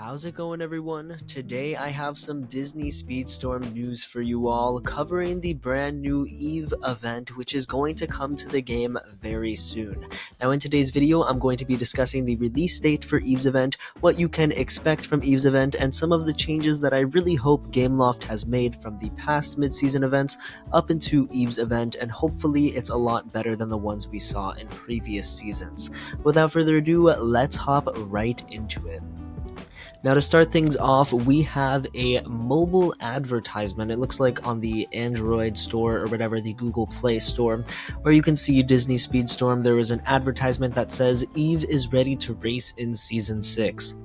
How's it going, everyone? Today I have some Disney Speedstorm news for you all, covering the brand new EVE event, which is going to come to the game very soon. Now, in today's video, I'm going to be discussing the release date for EVE's event, what you can expect from EVE's event, and some of the changes that I really hope Gameloft has made from the past mid-season events up into EVE's event, and hopefully it's a lot better than the ones we saw in previous seasons. Without further ado, let's hop right into it. Now, to start things off, we have a mobile advertisement. It looks like on the Android store or whatever, the Google Play store, where you can see Disney Speedstorm. There is an advertisement that says EVE is ready to race in Season 6.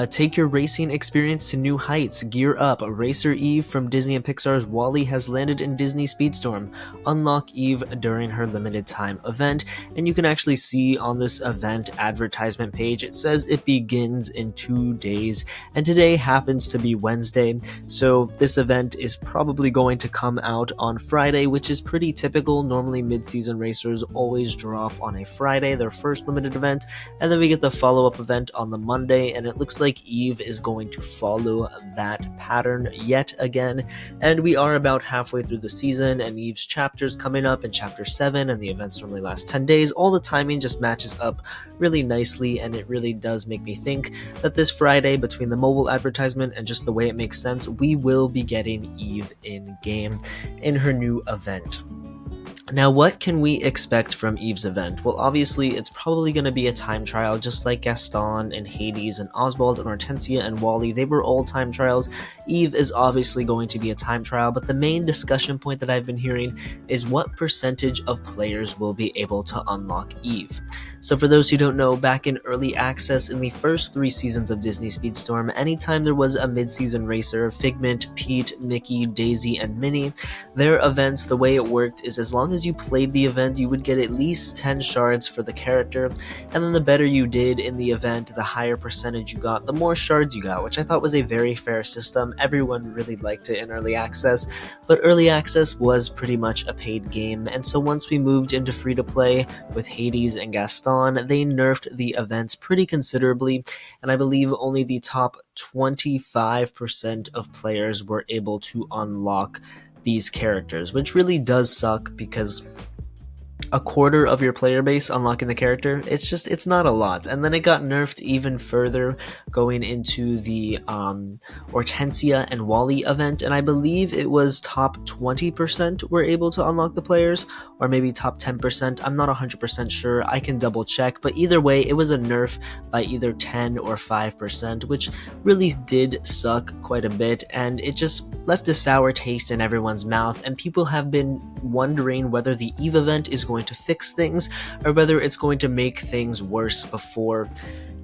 Take your racing experience to new heights. Gear up. Racer Eve from Disney and Pixar's WALL-E has landed in Disney Speedstorm. Unlock Eve during her limited time event. And you can actually see on this event advertisement page, it says it begins in 2 days. And today happens to be Wednesday. So this event is probably going to come out on Friday, which is pretty typical. Normally mid-season racers always drop on a Friday, their first limited event. And then we get the follow-up event on the Monday. And it looks like EVE is going to follow that pattern yet again, and we are about halfway through the season, and EVE's chapter's coming up in Chapter 7, and the events normally last 10 days. All the timing just matches up really nicely, and it really does make me think that this Friday, between the mobile advertisement and just the way it makes sense, we will be getting EVE in-game in her new event. Now, what can we expect from EVE's event? Well, obviously, it's probably going to be a time trial, just like Gaston and Hades and Oswald and Hortensia and WALL-E. They were all time trials. EVE is obviously going to be a time trial, but the main discussion point that I've been hearing is what percentage of players will be able to unlock EVE. So for those who don't know, back in early access in the first 3 seasons of Disney Speedstorm, anytime there was a mid-season racer, Figment, Pete, Mickey, Daisy, and Minnie, their events, the way it worked is as long as you played the event, you would get at least 10 shards for the character, and then the better you did in the event, the higher percentage you got, the more shards you got, which I thought was a very fair system. Everyone really liked it in early access, but early access was pretty much a paid game, and so once we moved into free-to-play with Hades and Gaston, they nerfed the events pretty considerably, and I believe only the top 25% of players were able to unlock these characters, which really does suck because a quarter of your player base unlocking the character, it's not a lot. And then it got nerfed even further going into the Hortensia and WALL-E event, and I believe it was top 20% were able to unlock the players, or maybe top 10%. I'm not 100% sure. I can double check, but either way, it was a nerf by either 10 or 5%, which really did suck quite a bit, and it just left a sour taste in everyone's mouth, and people have been wondering whether the EVE event is going to fix things or whether it's going to make things worse before.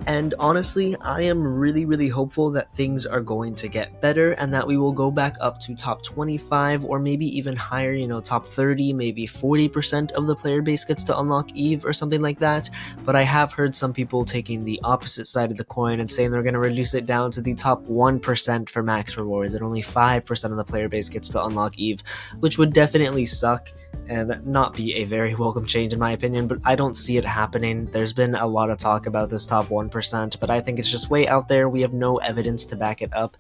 And honestly, I am really hopeful that things are going to get better and that we will go back up to top 25 or maybe even higher, top 30, maybe 40% of the player base gets to unlock EVE or something like that. But I have heard some people taking the opposite side of the coin and saying they're going to reduce it down to the top 1% for max rewards, and only 5% of the player base gets to unlock EVE, which would definitely suck and not be a very welcome change in my opinion, but I don't see it happening. There's been a lot of talk about this top 1%, but I think it's just way out there. We have no evidence to back it up.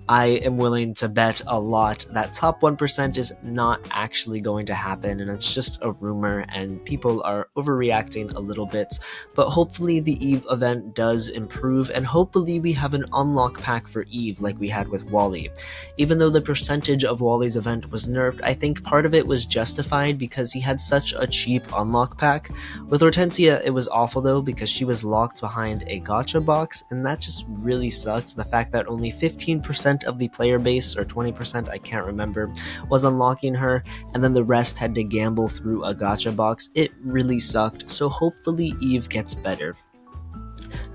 I am willing to bet a lot that top 1% is not actually going to happen, and it's just a rumor, and people are overreacting a little bit. But hopefully the EVE event does improve, and hopefully we have an unlock pack for EVE like we had with WALL-E. Even though the percentage of WALL-E's event was nerfed, I think part of it was justified because he had such a cheap unlock pack. With Hortensia, it was awful though, because she was locked behind a gacha box, and that just really sucked. The fact that only 15% of the player base, or 20%, I can't remember, was unlocking her, and then the rest had to gamble through a gacha box. It really sucked, so hopefully EVE gets better.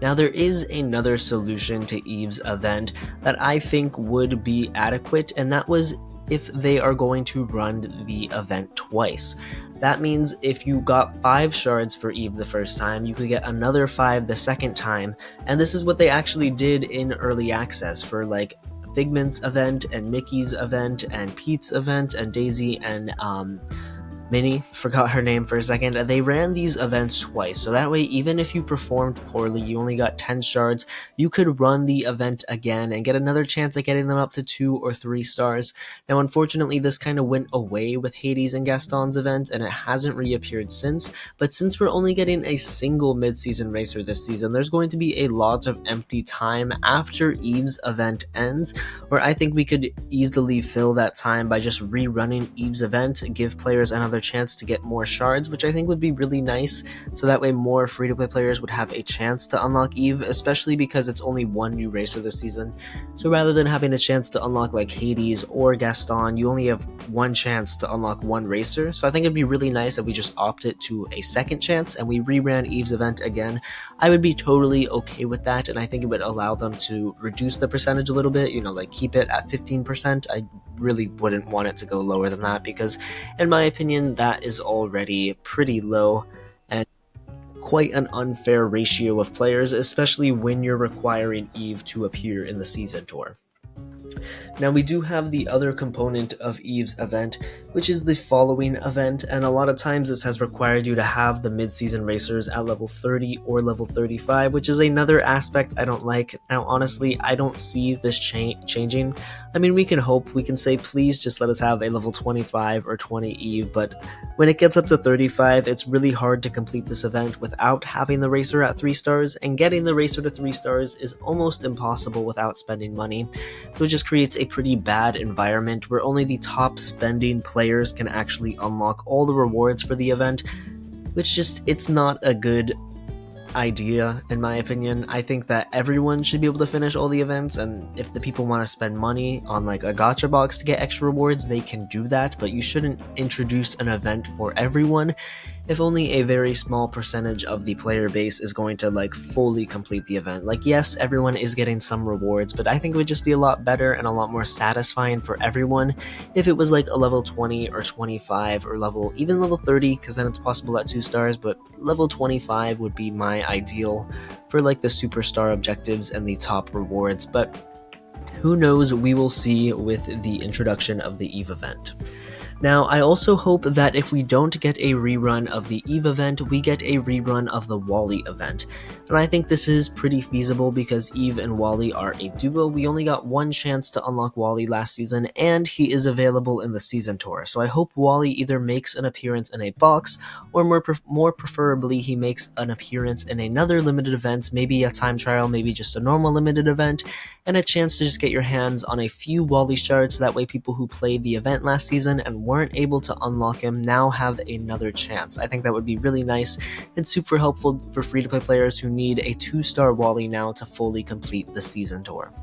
Now, there is another solution to EVE's event that I think would be adequate, and that was if they are going to run the event twice. That means if you got 5 shards for EVE the first time, you could get another 5 the second time, and this is what they actually did in early access for like Figment's event and Mickey's event and Pete's event and Daisy and Minnie, forgot her name for a second, they ran these events twice, so that way even if you performed poorly, you only got 10 shards, you could run the event again and get another chance at getting them up to 2 or 3 stars. Now unfortunately this kind of went away with Hades and Gaston's event, and it hasn't reappeared since, but since we're only getting a single mid-season racer this season, there's going to be a lot of empty time after Eve's event ends, where I think we could easily fill that time by just rerunning Eve's event, give players another chance to get more shards, which I think would be really nice, so that way more free-to-play players would have a chance to unlock Eve, especially because it's only one new racer this season. So rather than having a chance to unlock like Hades or Gaston, you only have one chance to unlock one racer, so I think it'd be really nice if we just opted to a second chance and we reran Eve's event again. I would be totally okay with that, and I think it would allow them to reduce the percentage a little bit, like keep it at 15%. I really wouldn't want it to go lower than that, because in my opinion that is already pretty low and quite an unfair ratio of players, especially when you're requiring Eve to appear in the season tour. Now we do have the other component of Eve's event, which is the following event, and a lot of times this has required you to have the mid-season racers at level 30 or level 35, which is another aspect I don't like. Now honestly, I don't see this changing. I mean, we can hope, we can say please just let us have a level 25 or 20 Eve, but when it gets up to 35, it's really hard to complete this event without having the racer at 3 stars, and getting the racer to 3 stars is almost impossible without spending money. So it just creates a pretty bad environment where only the top spending players can actually unlock all the rewards for the event, which it's not a good idea in my opinion. I think that everyone should be able to finish all the events, and if the people want to spend money on like a gacha box to get extra rewards, they can do that, but you shouldn't introduce an event for everyone if only a very small percentage of the player base is going to like fully complete the event. Like, yes, everyone is getting some rewards, but I think it would just be a lot better and a lot more satisfying for everyone if it was like a level 20 or 25 or even level 30, because then it's possible at 2 stars, but level 25 would be my ideal for like the superstar objectives and the top rewards. But who knows, we will see with the introduction of the Eve event. Now, I also hope that if we don't get a rerun of the Eve event, we get a rerun of the Wally event. And I think this is pretty feasible because Eve and Wally are a duo. We only got one chance to unlock Wally last season, and he is available in the season tour. So I hope Wally either makes an appearance in a box, or more preferably he makes an appearance in another limited event, maybe a time trial, maybe just a normal limited event, and a chance to just get your hands on a few Wally shards, so that way people who played the event last season and weren't able to unlock him now have another chance. I think that would be really nice and super helpful for free-to-play players who need a 2-star Wally now to fully complete the season tour.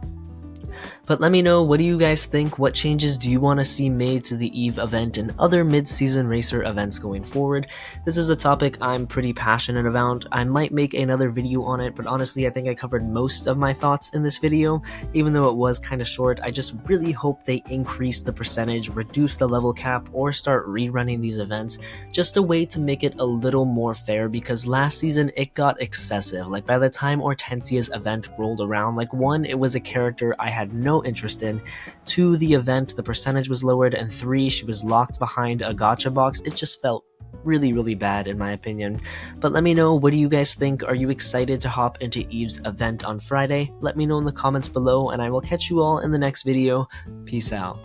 But let me know, what do you guys think? What changes do you want to see made to the Eve event and other mid-season racer events going forward? This is a topic I'm pretty passionate about. I might make another video on it, but honestly I think I covered most of my thoughts in this video. Even though it was kind of short, I just really hope they increase the percentage, reduce the level cap, or start rerunning these events. Just a way to make it a little more fair, because last season it got excessive. Like, by the time Hortensia's event rolled around, like, 1, it was a character I had no interest in, 2, the event, the percentage was lowered, and 3, she was locked behind a gacha box. It just felt really bad in my opinion. But let me know, what do you guys think? Are you excited to hop into Eve's event on Friday? Let me know in the comments below, and I will catch you all in the next video. Peace out.